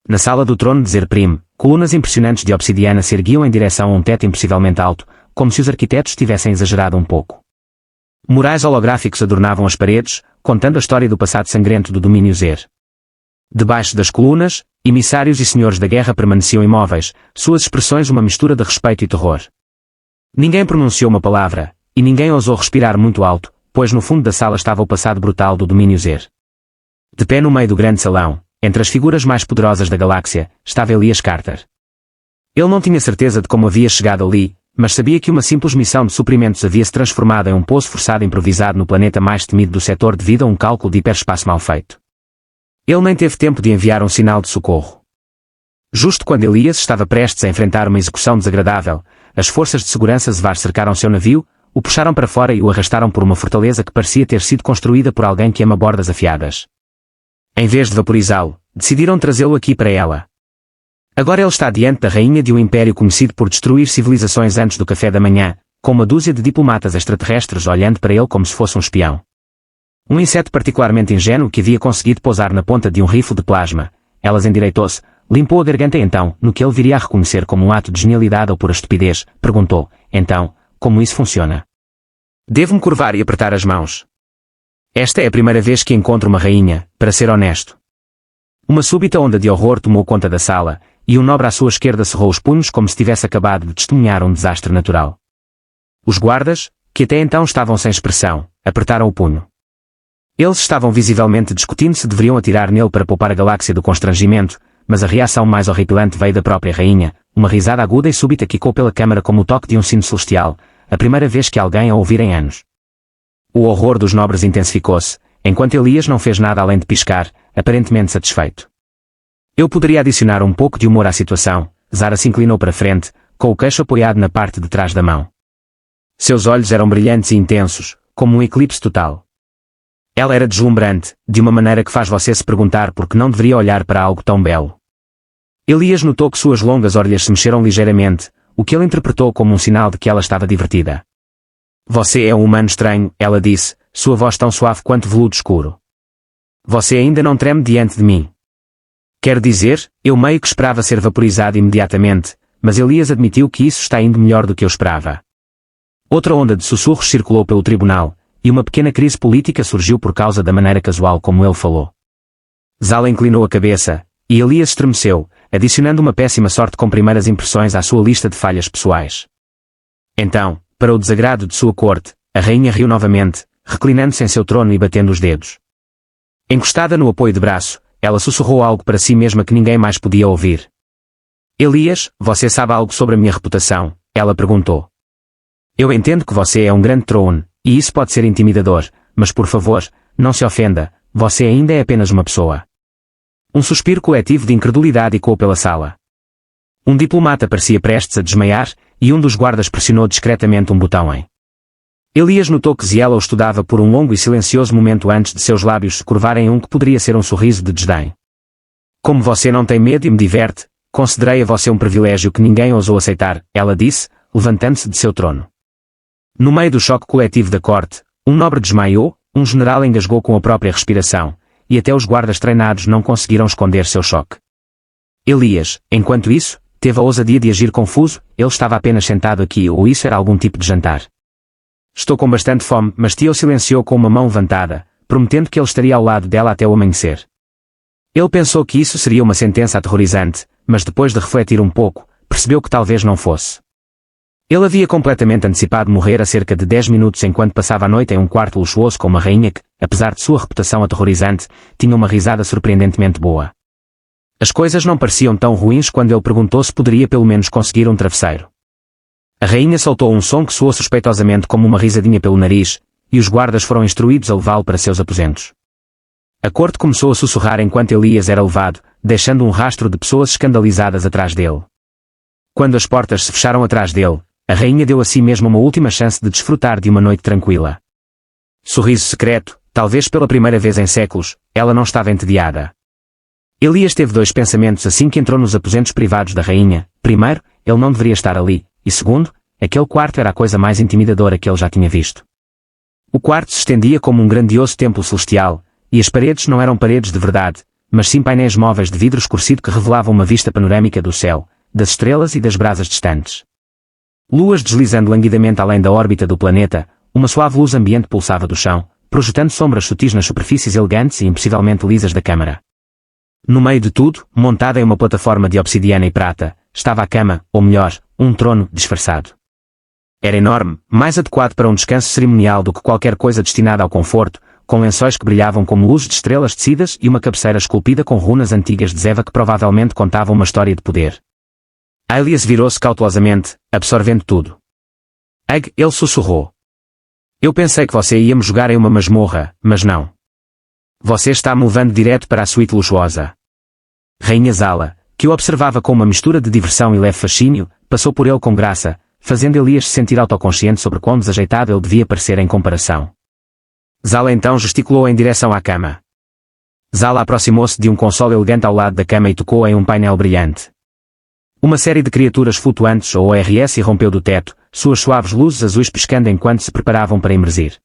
Na sala do trono de Zerprim, colunas impressionantes de obsidiana se erguiam em direção a um teto impossivelmente alto, como se os arquitetos tivessem exagerado um pouco. Murais holográficos adornavam as paredes, contando a história do passado sangrento do domínio Zer. Debaixo das colunas, emissários e senhores da guerra permaneciam imóveis, suas expressões uma mistura de respeito e terror. Ninguém pronunciou uma palavra, e ninguém ousou respirar muito alto, pois no fundo da sala estava o passado brutal do domínio Zer. De pé no meio do grande salão, entre as figuras mais poderosas da galáxia, estava Elias Carter. Ele não tinha certeza de como havia chegado ali, mas sabia que uma simples missão de suprimentos havia se transformado em um pouso forçado improvisado no planeta mais temido do setor devido a um cálculo de hiperespaço mal feito. Ele nem teve tempo de enviar um sinal de socorro. Justo quando Elias estava prestes a enfrentar uma execução desagradável, as forças de segurança Zvar cercaram seu navio, o puxaram para fora e o arrastaram por uma fortaleza que parecia ter sido construída por alguém que ama bordas afiadas. Em vez de vaporizá-lo, decidiram trazê-lo aqui para ela. Agora ele está diante da rainha de um império conhecido por destruir civilizações antes do café da manhã, com uma dúzia de diplomatas extraterrestres olhando para ele como se fosse um espião. Um inseto particularmente ingênuo que havia conseguido pousar na ponta de um rifle de plasma. Elas endireitou-se, limpou a garganta e então, no que ele viria a reconhecer como um ato de genialidade ou pura estupidez, perguntou, então, como isso funciona? Devo-me curvar e apertar as mãos. Esta é a primeira vez que encontro uma rainha, para ser honesto. Uma súbita onda de horror tomou conta da sala, e um nobre à sua esquerda cerrou os punhos como se tivesse acabado de testemunhar um desastre natural. Os guardas, que até então estavam sem expressão, apertaram o punho. Eles estavam visivelmente discutindo se deveriam atirar nele para poupar a galáxia do constrangimento, mas a reação mais horripilante veio da própria rainha, uma risada aguda e súbita que ecoou pela câmara como o toque de um sino celestial, a primeira vez que alguém a ouvira em anos. O horror dos nobres intensificou-se, enquanto Elias não fez nada além de piscar, aparentemente satisfeito. Eu poderia adicionar um pouco de humor à situação. Zara se inclinou para frente, com o queixo apoiado na parte de trás da mão. Seus olhos eram brilhantes e intensos, como um eclipse total. Ela era deslumbrante, de uma maneira que faz você se perguntar por que não deveria olhar para algo tão belo. Elias notou que suas longas orelhas se mexeram ligeiramente, o que ele interpretou como um sinal de que ela estava divertida. Você é um humano estranho, ela disse, sua voz tão suave quanto veludo escuro. Você ainda não treme diante de mim. Quero dizer, eu meio que esperava ser vaporizado imediatamente, mas Elias admitiu que isso está indo melhor do que eu esperava. Outra onda de sussurros circulou pelo tribunal, e uma pequena crise política surgiu por causa da maneira casual como ele falou. Zala inclinou a cabeça, e Elias estremeceu, adicionando uma péssima sorte com primeiras impressões à sua lista de falhas pessoais. Então, para o desagrado de sua corte, a rainha riu novamente, reclinando-se em seu trono e batendo os dedos. Encostada no apoio de braço, ela sussurrou algo para si mesma que ninguém mais podia ouvir. Elias, você sabe algo sobre a minha reputação? Ela perguntou. Eu entendo que você é um grande trono, e isso pode ser intimidador, mas por favor, não se ofenda, você ainda é apenas uma pessoa. Um suspiro coletivo de incredulidade ecoou pela sala. Um diplomata parecia prestes a desmaiar, e um dos guardas pressionou discretamente um botão em. Elias notou que Ziela o estudava por um longo e silencioso momento antes de seus lábios se curvarem em um que poderia ser um sorriso de desdém. Como você não tem medo e me diverte, concederei a você um privilégio que ninguém ousou aceitar, ela disse, levantando-se de seu trono. No meio do choque coletivo da corte, um nobre desmaiou, um general engasgou com a própria respiração, e até os guardas treinados não conseguiram esconder seu choque. Elias, enquanto isso, teve a ousadia de agir confuso, ele estava apenas sentado aqui ou isso era algum tipo de jantar. Estou com bastante fome, mas Tio silenciou com uma mão levantada, prometendo que ele estaria ao lado dela até o amanhecer. Ele pensou que isso seria uma sentença aterrorizante, mas depois de refletir um pouco, percebeu que talvez não fosse. Ele havia completamente antecipado morrer a cerca de 10 minutos enquanto passava a noite em um quarto luxuoso com uma rainha que, apesar de sua reputação aterrorizante, tinha uma risada surpreendentemente boa. As coisas não pareciam tão ruins quando ele perguntou se poderia pelo menos conseguir um travesseiro. A rainha soltou um som que soou suspeitosamente como uma risadinha pelo nariz, e os guardas foram instruídos a levá-lo para seus aposentos. A corte começou a sussurrar enquanto Elias era levado, deixando um rastro de pessoas escandalizadas atrás dele. Quando as portas se fecharam atrás dele, a rainha deu a si mesma uma última chance de desfrutar de uma noite tranquila. Sorriso secreto, talvez pela primeira vez em séculos, ela não estava entediada. Elias teve dois pensamentos assim que entrou nos aposentos privados da rainha. Primeiro, ele não deveria estar ali, e segundo, aquele quarto era a coisa mais intimidadora que ele já tinha visto. O quarto se estendia como um grandioso templo celestial, e as paredes não eram paredes de verdade, mas sim painéis móveis de vidro escurecido que revelavam uma vista panorâmica do céu, das estrelas e das brasas distantes. Luas deslizando languidamente além da órbita do planeta, uma suave luz ambiente pulsava do chão, projetando sombras sutis nas superfícies elegantes e impossivelmente lisas da câmara. No meio de tudo, montada em uma plataforma de obsidiana e prata, estava a cama, ou melhor, um trono disfarçado. Era enorme, mais adequado para um descanso cerimonial do que qualquer coisa destinada ao conforto, com lençóis que brilhavam como luzes de estrelas tecidas e uma cabeceira esculpida com runas antigas de Zeva que provavelmente contavam uma história de poder. Aelias virou-se cautelosamente, absorvendo tudo. Ag, ele sussurrou. Eu pensei que você ia me jogar em uma masmorra, mas não. Você está me levando direto para a suíte luxuosa. Rainha Zala, que o observava com uma mistura de diversão e leve fascínio, passou por ele com graça, fazendo Elias se sentir autoconsciente sobre quão desajeitado ele devia parecer em comparação. Zala então gesticulou em direção à cama. Zala aproximou-se de um console elegante ao lado da cama e tocou em um painel brilhante. Uma série de criaturas flutuantes ou ORS irrompeu do teto, suas suaves luzes azuis piscando enquanto se preparavam para emergir.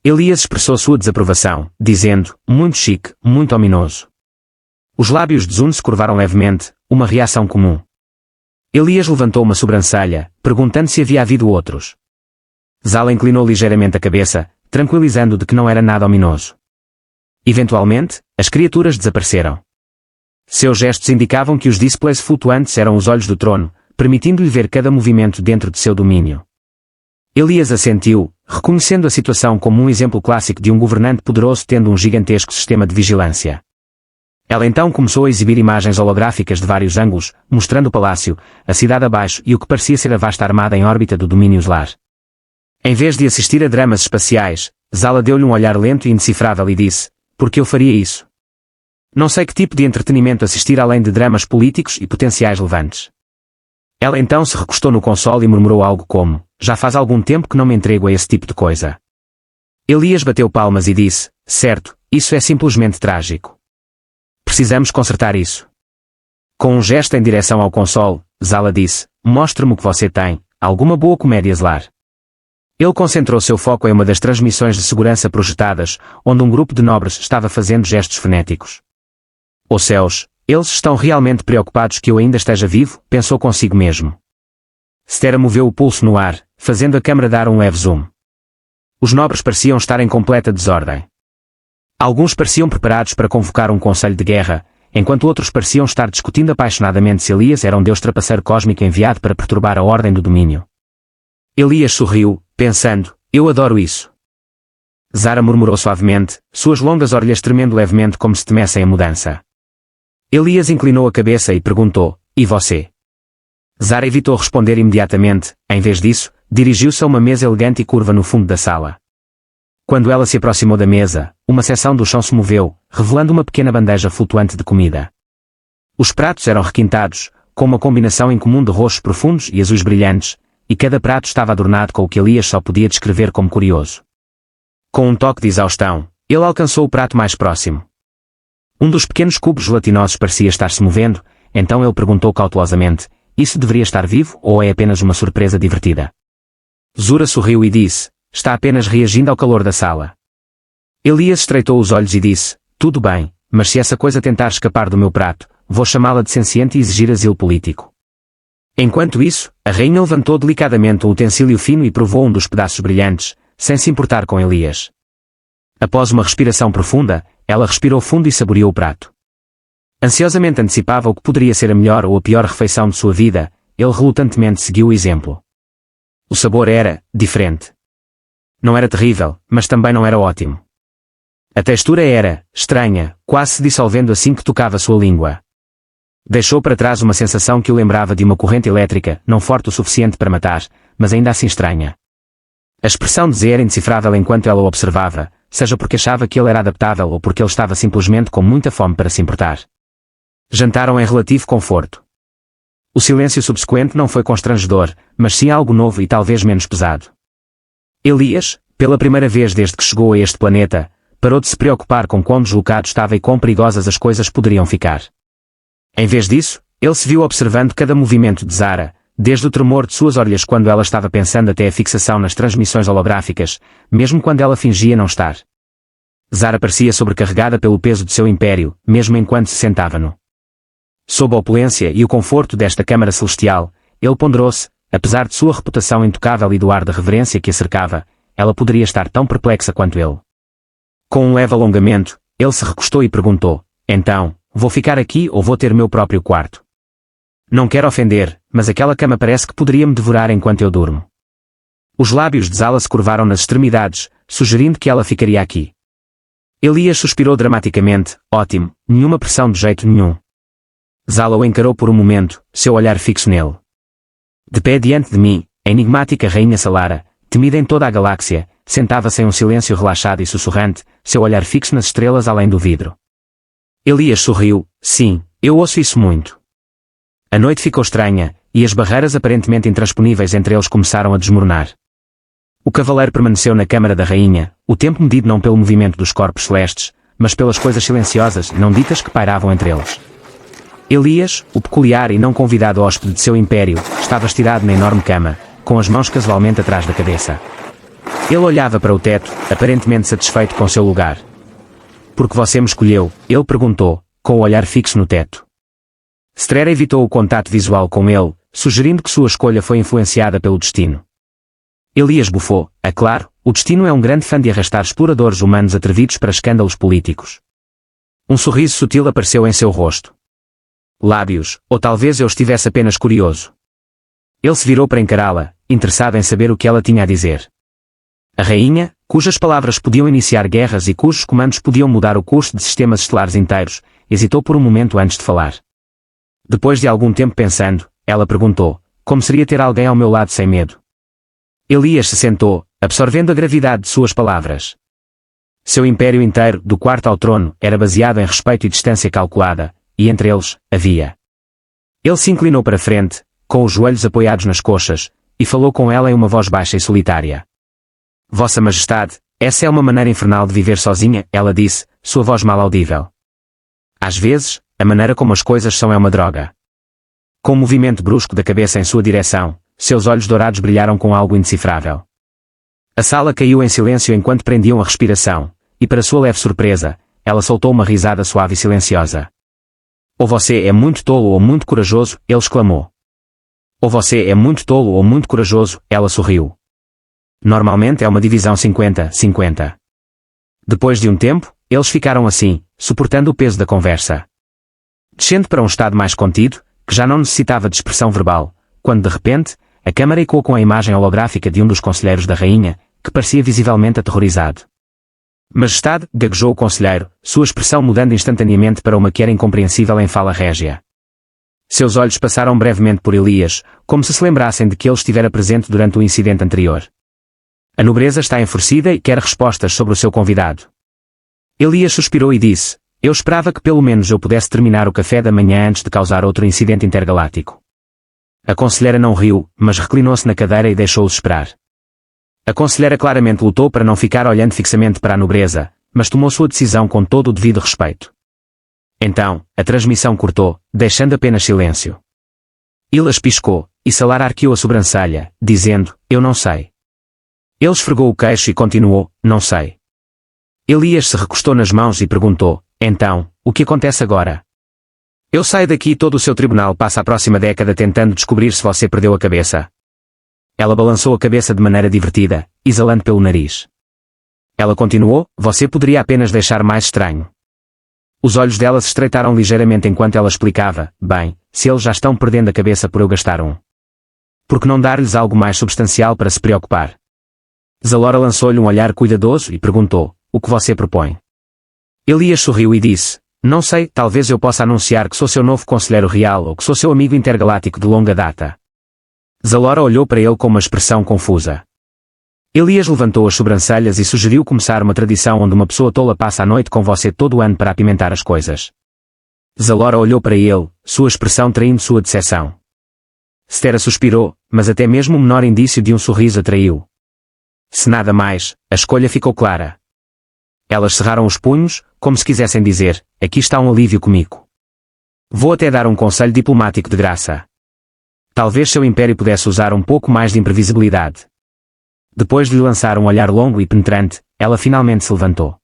Elias expressou sua desaprovação, dizendo, muito chique, muito ominoso. Os lábios de Zun se curvaram levemente, uma reação comum. Elias levantou uma sobrancelha, perguntando se havia havido outros. Zala inclinou ligeiramente a cabeça, tranquilizando de que não era nada ominoso. Eventualmente, as criaturas desapareceram. Seus gestos indicavam que os displays flutuantes eram os olhos do trono, permitindo-lhe ver cada movimento dentro de seu domínio. Elias assentiu, reconhecendo a situação como um exemplo clássico de um governante poderoso tendo um gigantesco sistema de vigilância. Ela então começou a exibir imagens holográficas de vários ângulos, mostrando o palácio, a cidade abaixo e o que parecia ser a vasta armada em órbita do domínio Zlar. Em vez de assistir a dramas espaciais, Zala deu-lhe um olhar lento e indecifrável e disse, por que eu faria isso? Não sei que tipo de entretenimento assistir além de dramas políticos e potenciais levantes. Ela então se recostou no console e murmurou algo como, já faz algum tempo que não me entrego a esse tipo de coisa. Elias bateu palmas e disse, certo, isso é simplesmente trágico. Precisamos consertar isso. Com um gesto em direção ao console, Zala disse, mostre-me o que você tem, alguma boa comédia Zlar. Ele concentrou seu foco em uma das transmissões de segurança projetadas, onde um grupo de nobres estava fazendo gestos frenéticos. Oh céus, eles estão realmente preocupados que eu ainda esteja vivo, pensou consigo mesmo. Stera moveu o pulso no ar, fazendo a câmara dar um leve zoom. Os nobres pareciam estar em completa desordem. Alguns pareciam preparados para convocar um conselho de guerra, enquanto outros pareciam estar discutindo apaixonadamente se Elias era um deus trapaceiro cósmico enviado para perturbar a ordem do domínio. Elias sorriu, pensando, eu adoro isso. Zara murmurou suavemente, suas longas orelhas tremendo levemente como se temessem a mudança. Elias inclinou a cabeça e perguntou, e você? Zara evitou responder imediatamente, em vez disso, dirigiu-se a uma mesa elegante e curva no fundo da sala. Quando ela se aproximou da mesa, uma seção do chão se moveu, revelando uma pequena bandeja flutuante de comida. Os pratos eram requintados, com uma combinação incomum de roxos profundos e azuis brilhantes, e cada prato estava adornado com o que Elias só podia descrever como curioso. Com um toque de exaustão, ele alcançou o prato mais próximo. Um dos pequenos cubos gelatinosos parecia estar se movendo, então ele perguntou cautelosamente, isso deveria estar vivo ou é apenas uma surpresa divertida? Zura sorriu e disse, está apenas reagindo ao calor da sala. Elias estreitou os olhos e disse, tudo bem, mas se essa coisa tentar escapar do meu prato, vou chamá-la de senciente e exigir asilo político. Enquanto isso, a rainha levantou delicadamente um utensílio fino e provou um dos pedaços brilhantes, sem se importar com Elias. Após uma respiração profunda, ela respirou fundo e saboreou o prato. Ansiosamente antecipava o que poderia ser a melhor ou a pior refeição de sua vida, ele relutantemente seguiu o exemplo. O sabor era diferente. Não era terrível, mas também não era ótimo. A textura era estranha, quase se dissolvendo assim que tocava sua língua. Deixou para trás uma sensação que o lembrava de uma corrente elétrica, não forte o suficiente para matar, mas ainda assim estranha. A expressão de Zé era indecifrável enquanto ela o observava, seja porque achava que ele era adaptável ou porque ele estava simplesmente com muita fome para se importar. Jantaram em relativo conforto. O silêncio subsequente não foi constrangedor, mas sim algo novo e talvez menos pesado. Elias, pela primeira vez desde que chegou a este planeta, parou de se preocupar com quão deslocado estava e quão perigosas as coisas poderiam ficar. Em vez disso, ele se viu observando cada movimento de Zara, desde o tremor de suas orelhas quando ela estava pensando até a fixação nas transmissões holográficas, mesmo quando ela fingia não estar. Zara parecia sobrecarregada pelo peso de seu império, mesmo enquanto se sentava-no. Sob a opulência e o conforto desta câmara celestial, ele ponderou-se, apesar de sua reputação intocável e do ar de reverência que a cercava, ela poderia estar tão perplexa quanto ele. Com um leve alongamento, ele se recostou e perguntou, então, vou ficar aqui ou vou ter meu próprio quarto? Não quero ofender, mas aquela cama parece que poderia me devorar enquanto eu durmo. Os lábios de Zala se curvaram nas extremidades, sugerindo que ela ficaria aqui. Elias suspirou dramaticamente, ótimo, nenhuma pressão de jeito nenhum. Zala o encarou por um momento, seu olhar fixo nele. De pé diante de mim, a enigmática rainha Salara, temida em toda a galáxia, sentava-se em um silêncio relaxado e sussurrante, seu olhar fixo nas estrelas além do vidro. Elias sorriu, sim, eu ouço isso muito. A noite ficou estranha, e as barreiras aparentemente intransponíveis entre eles começaram a desmoronar. O cavaleiro permaneceu na câmara da rainha, o tempo medido não pelo movimento dos corpos celestes, mas pelas coisas silenciosas e não ditas que pairavam entre eles. Elias, o peculiar e não convidado hóspede de seu império, estava estirado na enorme cama, com as mãos casualmente atrás da cabeça. Ele olhava para o teto, aparentemente satisfeito com seu lugar. Por que você me escolheu? Ele perguntou, com o olhar fixo no teto. Strera evitou o contato visual com ele, sugerindo que sua escolha foi influenciada pelo destino. Elias bufou, é claro, o destino é um grande fã de arrastar exploradores humanos atrevidos para escândalos políticos. Um sorriso sutil apareceu em seu rosto. Lábios, ou talvez eu estivesse apenas curioso. Ele se virou para encará-la, interessado em saber o que ela tinha a dizer. A rainha, cujas palavras podiam iniciar guerras e cujos comandos podiam mudar o curso de sistemas estelares inteiros, hesitou por um momento antes de falar. Depois de algum tempo pensando, ela perguntou, como seria ter alguém ao meu lado sem medo? Elias se sentou, absorvendo a gravidade de suas palavras. Seu império inteiro, do quarto ao trono, era baseado em respeito e distância calculada, e entre eles, havia. Ele se inclinou para frente, com os joelhos apoiados nas coxas, e falou com ela em uma voz baixa e solitária. Vossa Majestade, essa é uma maneira infernal de viver sozinha, ela disse, sua voz mal audível. Às vezes, a maneira como as coisas são é uma droga. Com um movimento brusco da cabeça em sua direção, seus olhos dourados brilharam com algo indecifrável. A sala caiu em silêncio enquanto prendiam a respiração, e para sua leve surpresa, ela soltou uma risada suave e silenciosa. Ou você é muito tolo ou muito corajoso, ele exclamou. Ou você é muito tolo ou muito corajoso, ela sorriu. Normalmente é uma divisão 50-50. Depois de um tempo, eles ficaram assim, suportando o peso da conversa. Descendo para um estado mais contido, que já não necessitava de expressão verbal, quando de repente, a câmara ecoou com a imagem holográfica de um dos conselheiros da rainha, que parecia visivelmente aterrorizado. Majestade, gaguejou o conselheiro, sua expressão mudando instantaneamente para uma que era incompreensível em fala régia. Seus olhos passaram brevemente por Elias, como se lembrassem de que ele estivera presente durante o incidente anterior. A nobreza está enfurecida e quer respostas sobre o seu convidado. Elias suspirou e disse, eu esperava que pelo menos eu pudesse terminar o café da manhã antes de causar outro incidente intergaláctico. A conselheira não riu, mas reclinou-se na cadeira e deixou-os esperar. A conselheira claramente lutou para não ficar olhando fixamente para a nobreza, mas tomou sua decisão com todo o devido respeito. Então, a transmissão cortou, deixando apenas silêncio. Ilas piscou, e Salara arqueou a sobrancelha, dizendo, eu não sei. Ele esfregou o queixo e continuou, não sei. Elias se recostou nas mãos e perguntou, então, o que acontece agora? Eu saio daqui e todo o seu tribunal passa a próxima década tentando descobrir se você perdeu a cabeça. Ela balançou a cabeça de maneira divertida, exalando pelo nariz. Ela continuou, você poderia apenas deixar mais estranho. Os olhos dela se estreitaram ligeiramente enquanto ela explicava, bem, se eles já estão perdendo a cabeça por eu gastar um. Por que não dar-lhes algo mais substancial para se preocupar? Zalora lançou-lhe um olhar cuidadoso e perguntou, o que você propõe? Elias sorriu e disse, não sei, talvez eu possa anunciar que sou seu novo conselheiro real ou que sou seu amigo intergaláctico de longa data. Zalora olhou para ele com uma expressão confusa. Elias levantou as sobrancelhas e sugeriu começar uma tradição onde uma pessoa tola passa a noite com você todo o ano para apimentar as coisas. Zalora olhou para ele, sua expressão traindo sua decepção. Stera suspirou, mas até mesmo o menor indício de um sorriso atraiu. Se nada mais, a escolha ficou clara. Elas cerraram os punhos, como se quisessem dizer, aqui está um alívio comigo. Vou até dar um conselho diplomático de graça. Talvez seu império pudesse usar um pouco mais de imprevisibilidade. Depois de lhe lançar um olhar longo e penetrante, ela finalmente se levantou.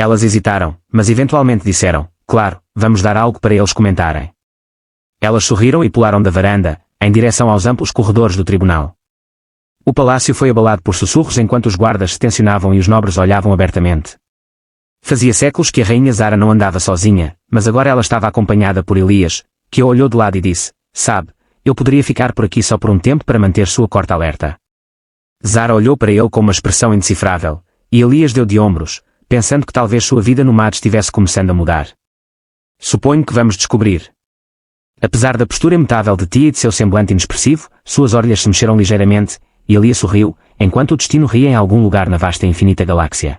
Elas hesitaram, mas eventualmente disseram, claro, vamos dar algo para eles comentarem. Elas sorriram e pularam da varanda, em direção aos amplos corredores do tribunal. O palácio foi abalado por sussurros enquanto os guardas se tensionavam e os nobres olhavam abertamente. Fazia séculos que a rainha Zara não andava sozinha, mas agora ela estava acompanhada por Elias, que a olhou de lado e disse, sabe, eu poderia ficar por aqui só por um tempo para manter sua corte alerta. Zara olhou para ele com uma expressão indecifrável, e Elias deu de ombros, pensando que talvez sua vida no mar estivesse começando a mudar. Suponho que vamos descobrir. Apesar da postura imutável de tia e de seu semblante inexpressivo, suas orelhas se mexeram ligeiramente, e Elias sorriu, enquanto o destino ria em algum lugar na vasta e infinita galáxia.